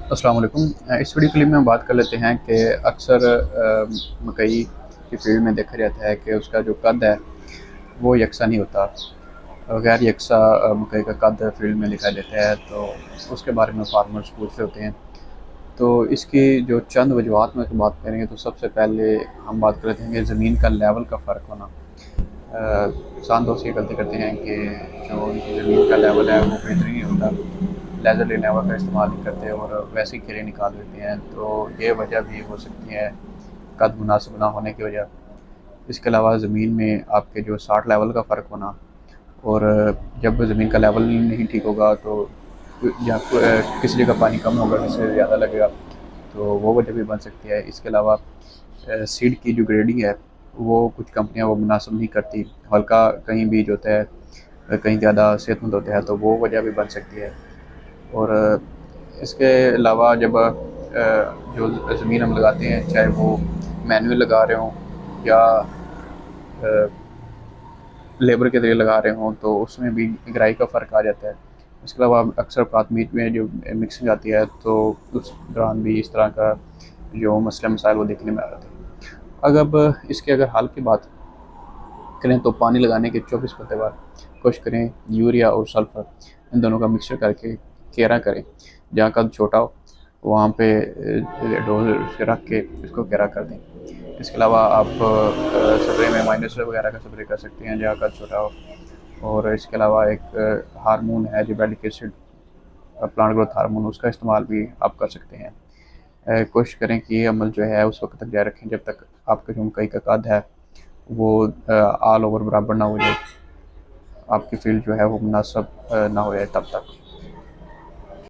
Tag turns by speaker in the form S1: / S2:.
S1: अस्सलाम वालेकुम। इस वीडियो क्लिप में हम बात कर लेते हैं कि अक्सर मकई की फील्ड में देखा जाता है कि उसका जो कद है वो यकसा नहीं होता। गैर यकसा मकई का कद फील्ड में दिखाई देता है, तो उसके बारे में फार्मर्स पूछ रहे होते हैं। तो इसकी जो चंद वजूहत में तो बात करेंगे, तो सबसे पहले हम बात कर लेते हैं कि ज़मीन का लेवल का फ़र्क होना। किसान दोस्त ये गलती करते हैं कि जो उनकी ज़मीन का लेवल है वो बेहतर नहीं होता, लेज़र लेनेवर का इस्तेमाल नहीं करते और वैसे ही कीड़े निकाल देते हैं। तो ये वजह भी हो सकती है, कद मुनासिब ना होने की वजह। इसके अलावा ज़मीन में आपके जो साठ लेवल का फ़र्क होना, और जब ज़मीन का लेवल नहीं ठीक होगा तो या किसी जगह पानी कम होगा, किसी जगह ज़्यादा लगेगा, तो वो वजह भी बन सकती है। इसके अलावा सीड की जो ग्रेडिंग है वो कुछ कंपनियां वो मुनासिब नहीं करती, हल्का कहीं बीज होता है, कहीं ज़्यादा सेहतमंद होता है, तो वो वजह भी बन सकती है। और इसके अलावा जब जो ज़मीन हम लगाते हैं, चाहे वो मैनुअल लगा रहे हों या लेबर के ज़रिए लगा रहे हों, तो उसमें भी गहराई का फ़र्क आ जाता है। इसके अलावा अक्सर प्राथमिक में जो मिक्सिंग आती है, तो उस दौरान भी इस तरह का जो मसले मसाइल वो देखने में आ रहे थे। अगर हाल की बात करें, तो पानी लगाने के 24 घंटे बाद कोशिश करें यूरिया और सल्फर इन दोनों का मिक्सचर करके केरा करें। जहाँ कद छोटा हो वहाँ पे डोज रख के इसको केरा कर दें। इसके अलावा आप स्प्रे में माइनस वगैरह का स्प्रे कर सकते हैं जहाँ कद छोटा हो। और इसके अलावा एक हार्मोन है gibberellic acid, plant growth hormone, उसका इस्तेमाल भी आप कर सकते हैं। कोशिश करें कि ये अमल जो है उस वक्त तक जारी रखें जब तक आपका जो मकई का कद है वो ऑल ओवर बराबर ना हो जाए, आपकी फील्ड जो है वो मुनासब ना हो जाए तब तक।